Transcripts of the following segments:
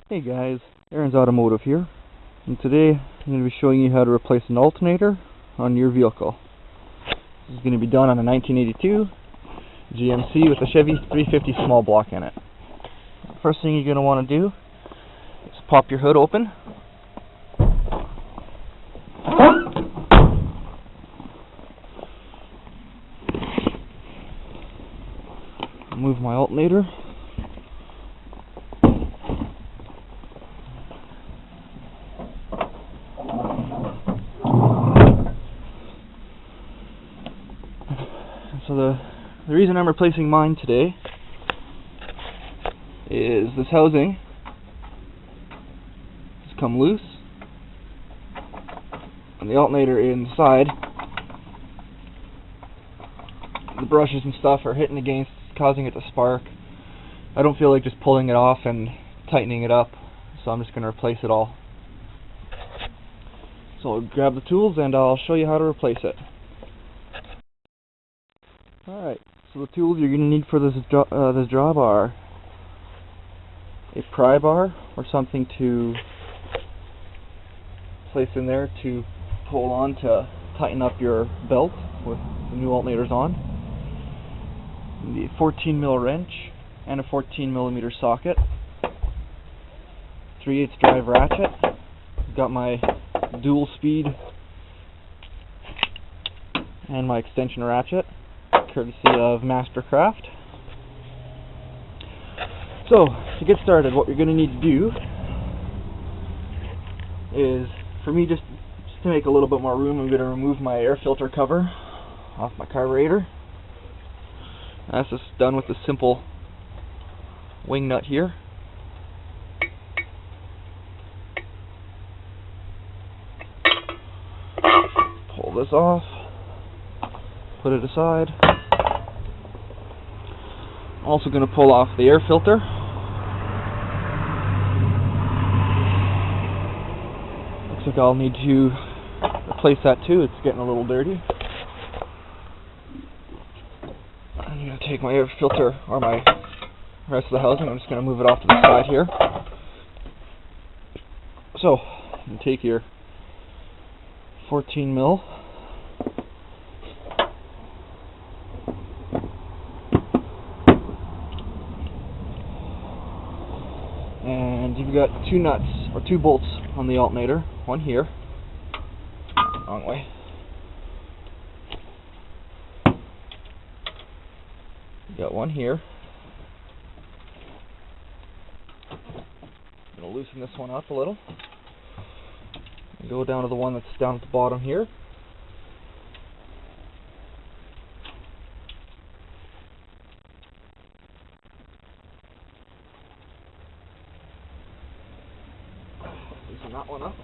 Hey guys, Aaron's Automotive here, and today I'm going to be showing you how to replace an alternator on your vehicle. This is going to be done on a 1982 GMC with a Chevy 350 small block in it. First thing you're going to want to do is pop your hood open. Move my alternator. So the reason I'm replacing mine today is this housing has come loose, and the alternator inside, the brushes and stuff are hitting against, causing it to spark. I don't feel like just pulling it off and tightening it up, so I'm just going to replace it all. So I'll grab the tools and I'll show you how to replace it. Alright, so the tools you're going to need for this job are a pry bar or something to place in there to pull on to tighten up your belt with the new alternators on. The 14mm wrench and a 14mm socket. 3/8 drive ratchet. Got my dual speed and my extension ratchet, courtesy of Mastercraft. So, to get started, what you're going to need to do is, for me, just to make a little bit more room, I'm going to remove my air filter cover off my carburetor. That's just done with the simple wing nut here. Pull this off, put it aside. I'm also going to pull off the air filter. Looks like I'll need to replace that too, it's getting a little dirty. I'm going to take my air filter, or my rest of the housing, I'm just going to move it off to the side here. So, you take your 14mm and you've got two nuts, or two bolts on the alternator. One here, wrong way. You got one here. I'm going to loosen this one up a little. And go down to the one that's down at the bottom here. Loosen that one up.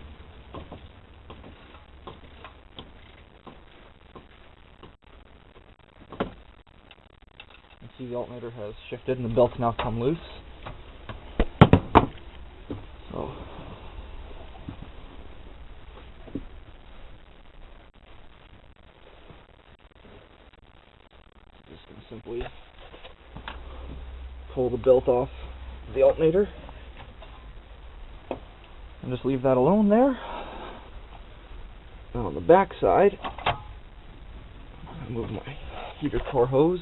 You see the alternator has shifted and the belt's now come loose. So just going to simply pull the belt off the alternator and just leave that alone there. Now on the back side, move my heater core hose.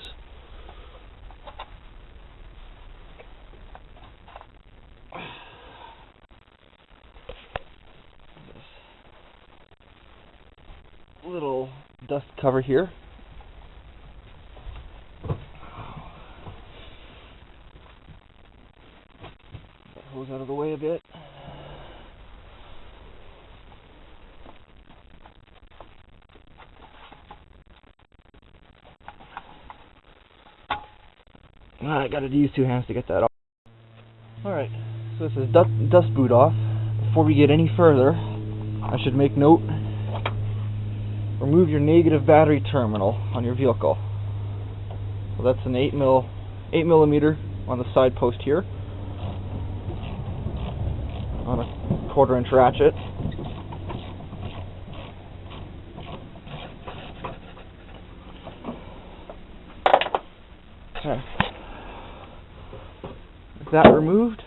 This little dust cover here. That hose out of the way a bit. I gotta use two hands to get that off. Alright, so this is dust boot off. Before we get any further, I should make note, remove your negative battery terminal on your vehicle. So that's an 8mm on the side post here, on a 1/4 inch ratchet. Okay. With that removed,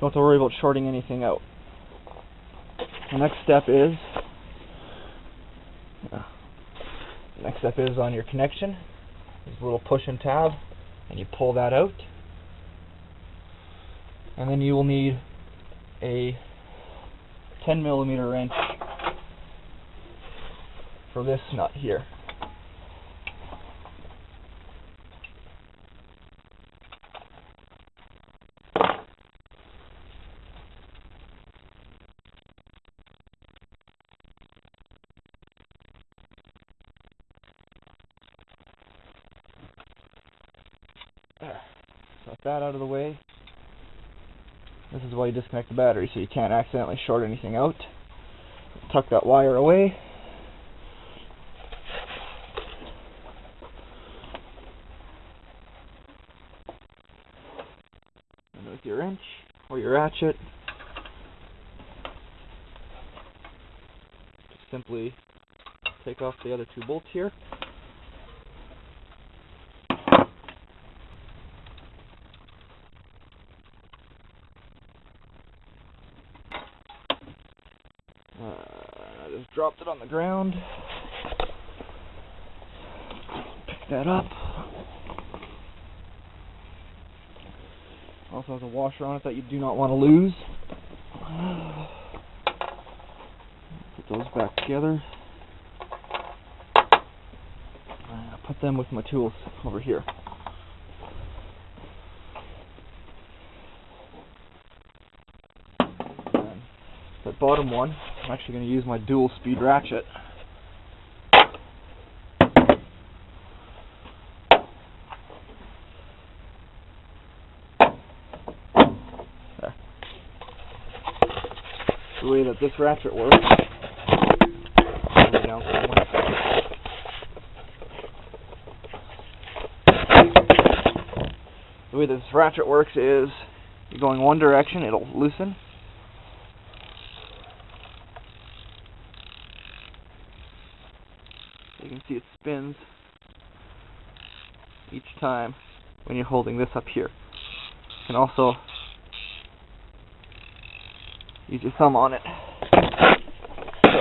Don't have to worry about shorting anything out. The next step is on your connection. There's a little push and tab, and you pull that out. And then you will need a 10mm wrench for this nut here. Got that out of the way. This is why you disconnect the battery, so you can't accidentally short anything out. Tuck that wire away. And with your wrench or your ratchet, just simply take off the other 2 bolts here. I just dropped it on the ground. Pick that up. Also has a washer on it that you do not want to lose. Put those back together. I'll put them with my tools over here. And the bottom one, I'm actually going to use my dual speed ratchet. There. The way that this ratchet works, down the way this ratchet works is you're going one direction, it'll loosen. You can see it spins each time when you're holding this up here. You can also use your thumb on it. So,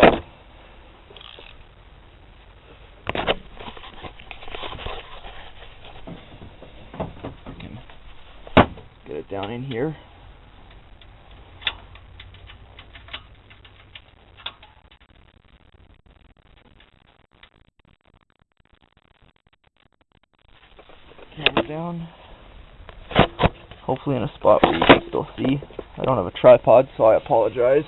you can get it down in here. Camera down, hopefully in a spot where you can still see. I don't have a tripod, so I apologize.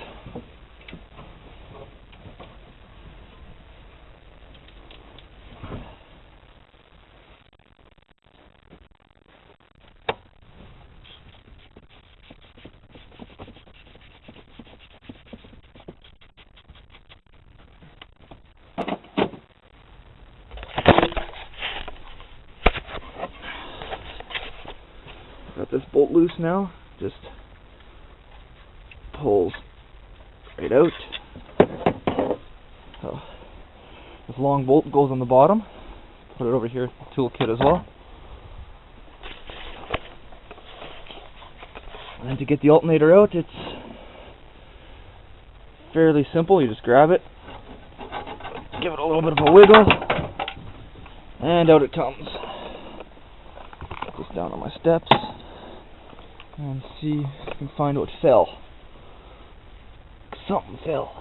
Got this bolt loose now, just pulls right out. So this long bolt goes on the bottom. Put it over here in the toolkit as well. And then to get the alternator out, it's fairly simple. You just grab it, give it a little bit of a wiggle, and out it comes. Put this down on my steps and see if I can find what fell. Something fell.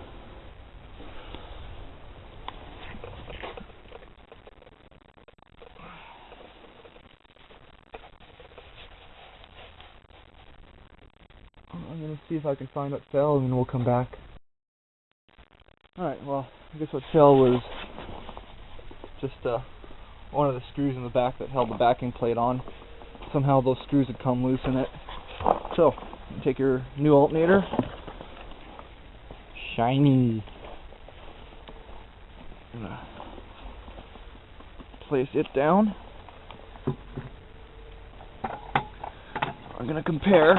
I'm going to see if I can find what fell, and then we'll come back. Alright, well, I guess what fell was just one of the screws in the back that held the backing plate on. Somehow those screws had come loose in it. So, take your new alternator. Shiny. Place it down. I'm going to compare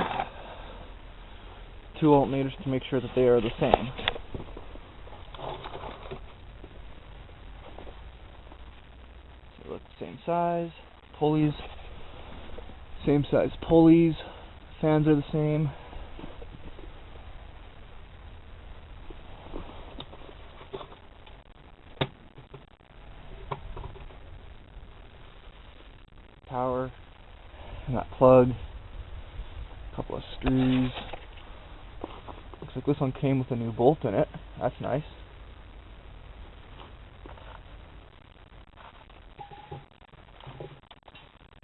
2 alternators to make sure that they are the same. So look, same size, pulleys, same size pulleys, fans are the same. power, and that plug, a couple of screws. Looks like this one came with a new bolt in it. That's nice.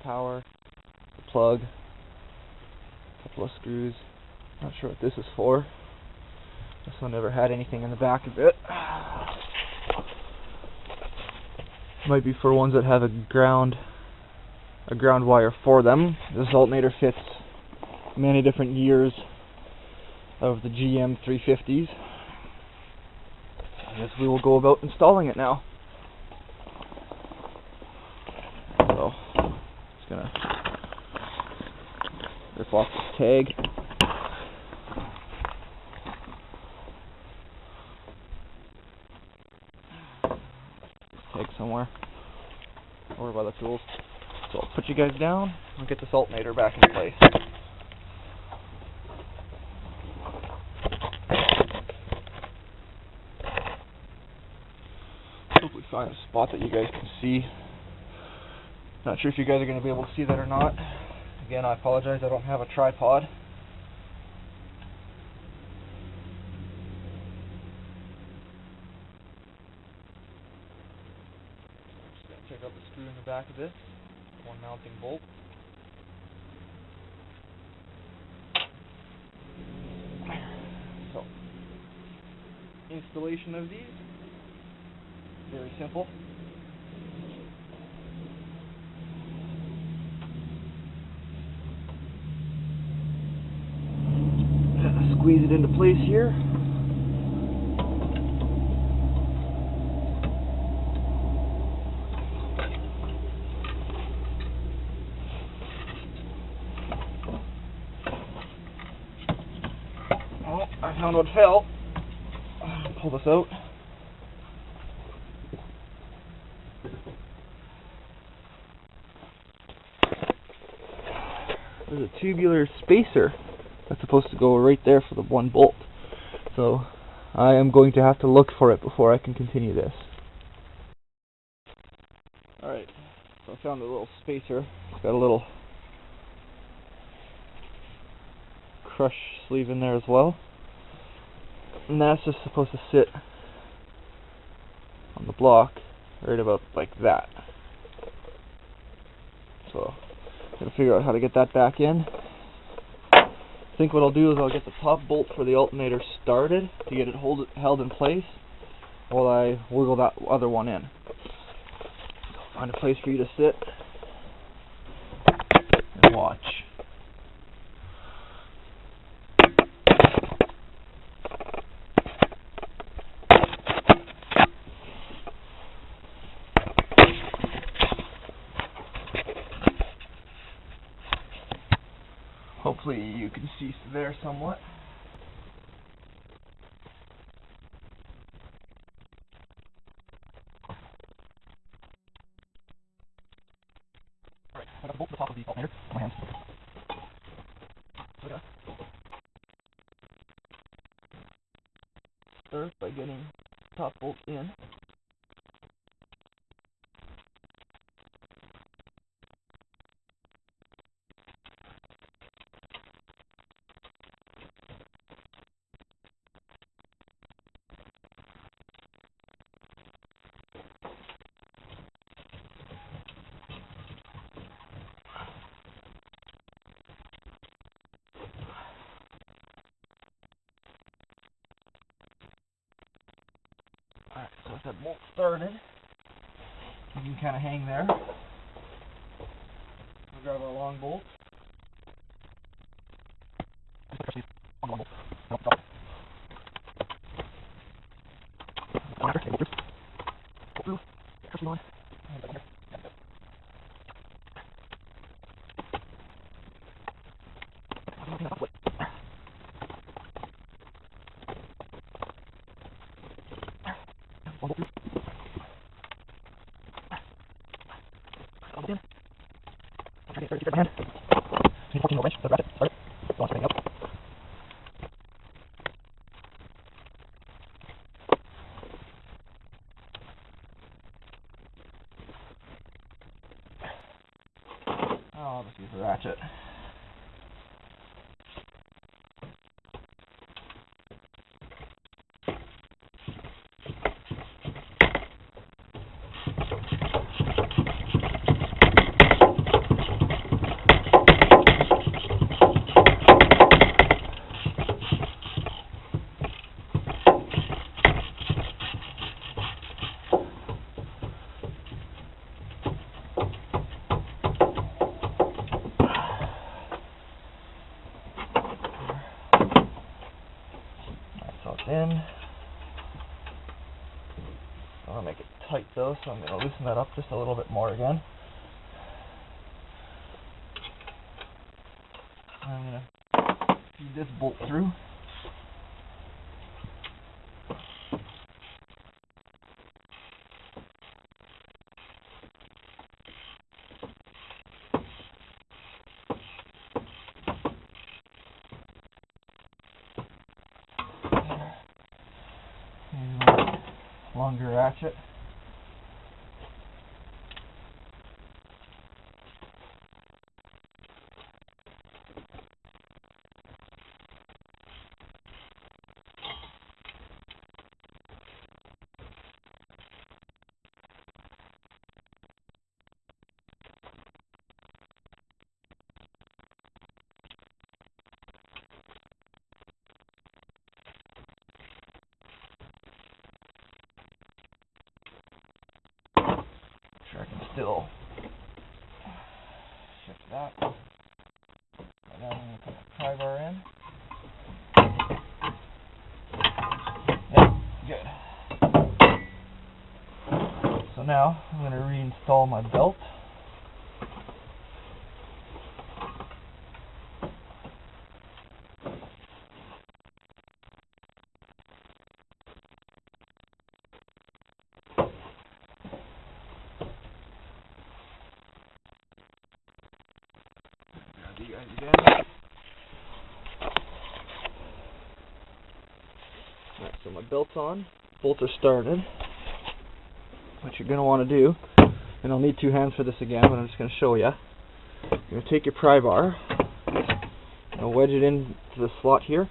Power, plug, a couple of screws. Not sure what this is for. This one never had anything in the back of it. Might be for ones that have a ground wire for them. This alternator fits many different years of the GM 350s. I guess we will go about installing it now. So, just gonna rip off this tag. Tag somewhere over by the tools. So I'll put you guys down and get this alternator back in place. Hopefully find a spot that you guys can see. Not sure if you guys are going to be able to see that or not. Again, I apologize, I don't have a tripod. Just going to check out the screw in the back of this. One mounting bolt. So, installation of these, very simple. Squeeze it into place here. Oh, I found what fell. Pull this out. There's a tubular spacer that's supposed to go right there for the one bolt. So I am going to have to look for it before I can continue this. Alright, so I found a little spacer. It's got a little crush sleeve in there as well. And that's just supposed to sit on the block right about like that. So I'm going to figure out how to get that back in. I think what I'll do is I'll get the top bolt for the alternator started to get it held in place while I wiggle that other one in. So find a place for you to sit and watch. Hopefully you can see there somewhat. Alright, I got a bolt to the top of the alternator on my hands. So start by getting top bolt in. Alright, so with that bolt started, you can kind of hang there. We'll grab our long bolt. I'll just use a ratchet. In. I want to make it tight though, so I'm going to loosen that up just a little bit more again. I'm going to feed this bolt through. Longer ratchet. I can still shift that. And then I'm going to put the pry bar in. Yeah, good. So now I'm going to reinstall my belt. You guys again. Alright, so my belt's on, bolts are started. What you're going to want to do, and I'll need two hands for this again, but I'm just going to show you. You're going to take your pry bar and wedge it into the slot here.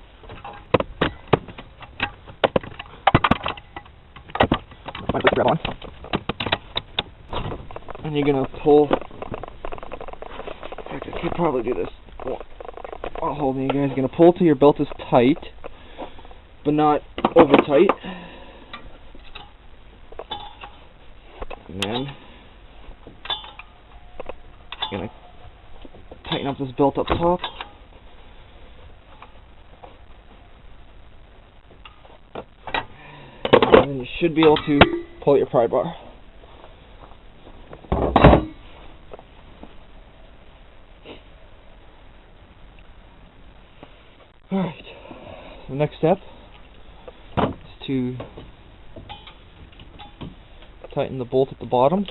Grab on. And you're going to pull. I could probably do this while holding. You guys are going to pull till your belt is tight, but not over tight. And then you're going to tighten up this belt up top. And then you should be able to pull out your pry bar. Alright, the next step is to tighten the bolt at the bottom.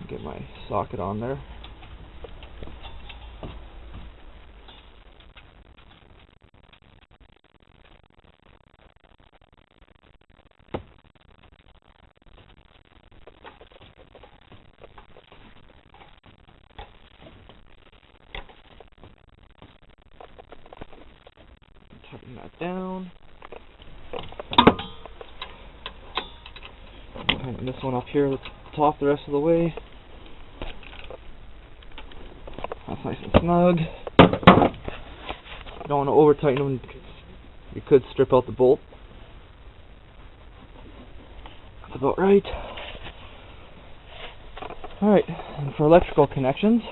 Get my socket on there. Tighten that down. Tighten this one up here at the top the rest of the way. That's nice and snug. You don't want to over tighten them because you could strip out the bolt. That's about right. Alright, and for electrical connections,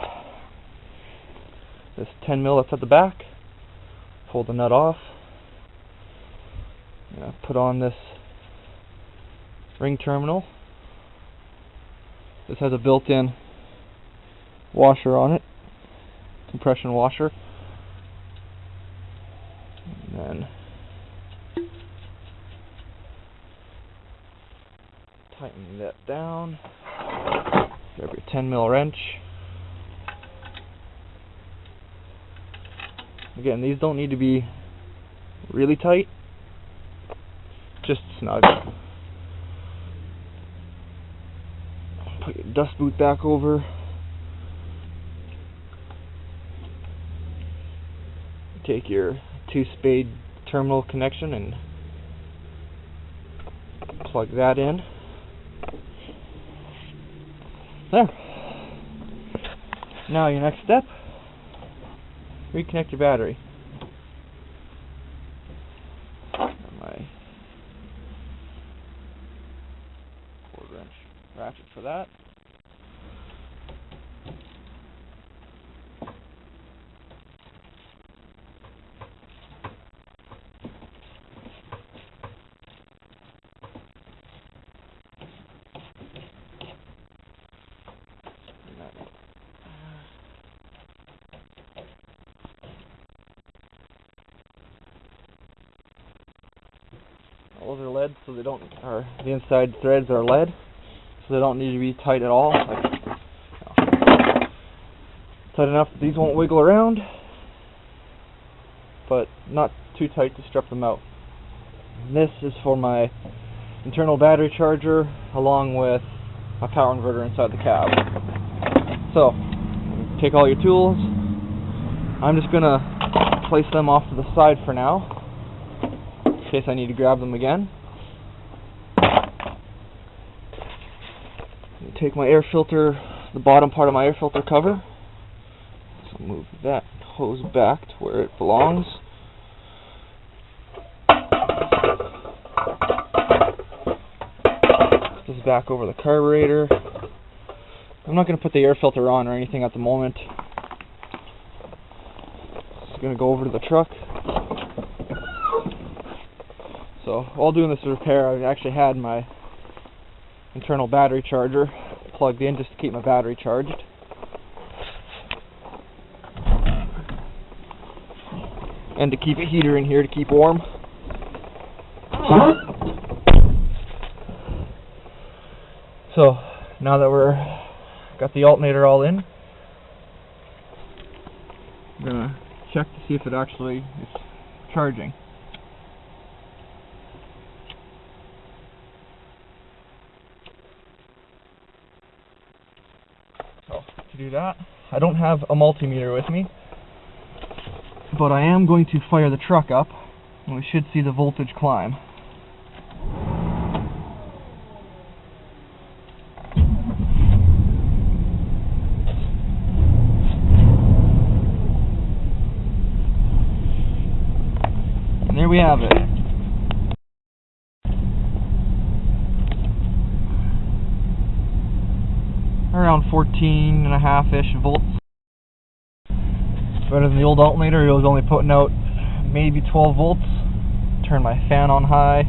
this 10mm that's at the back, pull the nut off. Put on this ring terminal. This has a built-in washer on it, compression washer. And then tighten that down. Grab your 10mm wrench. Again, these don't need to be really tight, just snug. Put your dust boot back over. Take your 2-spade terminal connection and plug that in. There. Now your next step, reconnect your battery. My 4-wrench ratchet for that. Those are lead, so they don't, or the inside threads are lead, so they don't need to be tight at all. Like, tight enough that these won't wiggle around, but not too tight to strip them out. And this is for my internal battery charger, along with a power inverter inside the cab. So, take all your tools. I'm just gonna place them off to the side for now, in case I need to grab them again. Take my air filter, the bottom part of my air filter cover. So move that hose back to where it belongs. Put this back over the carburetor. I'm not going to put the air filter on or anything at the moment. Just going to go over to the truck. So while doing this repair, I actually had my internal battery charger plugged in just to keep my battery charged. And to keep a heater in here to keep warm. So now that we're got the alternator all in, I'm gonna check to see if it actually is charging. So to do that, I don't have a multimeter with me, but I am going to fire the truck up, and we should see the voltage climb. And there we have it. Around 14.5-ish volts. Better than the old alternator. It was only putting out maybe 12 volts. Turn my fan on high.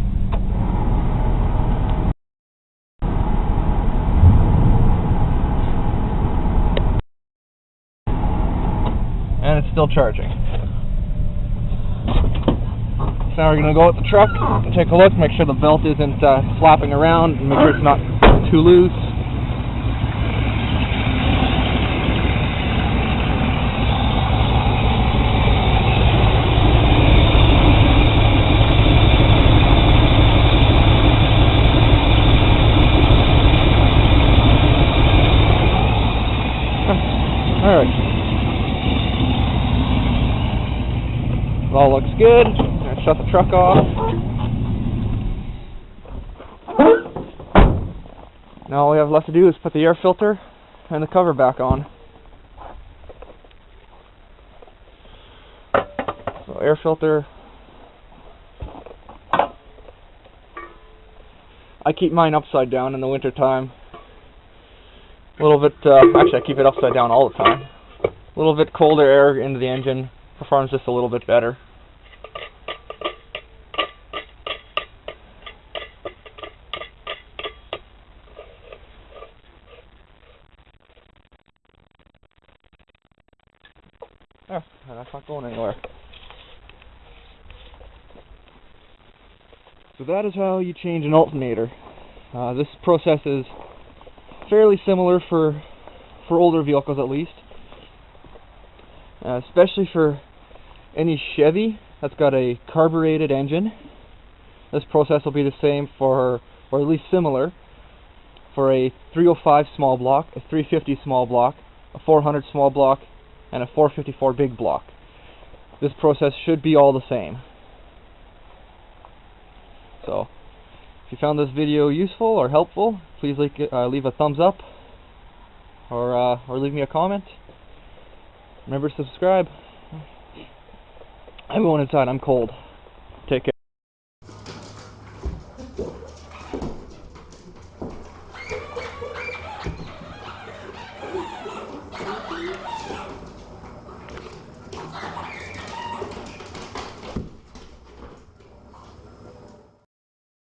And it's still charging. So now we're going to go with the truck and take a look, make sure the belt isn't flapping around, and make sure it's not too loose. Alright. It all looks good. I'm going to shut the truck off. Now all we have left to do is put the air filter and the cover back on. So air filter. I keep mine upside down in the winter time. A little bit, actually I keep it upside down all the time. A little bit colder air into the engine performs just a little bit better. Oh, that's not going anywhere. So that is how you change an alternator. This process is fairly similar for older vehicles, at least, especially for any Chevy that's got a carbureted engine. This process will be the same for, or at least similar, for a 305 small block, a 350 small block, a 400 small block, and a 454 big block. This process should be all the same. So, if you found this video useful or helpful, please leave a thumbs up or leave me a comment. Remember to subscribe. I'm going inside. I'm cold. Take care.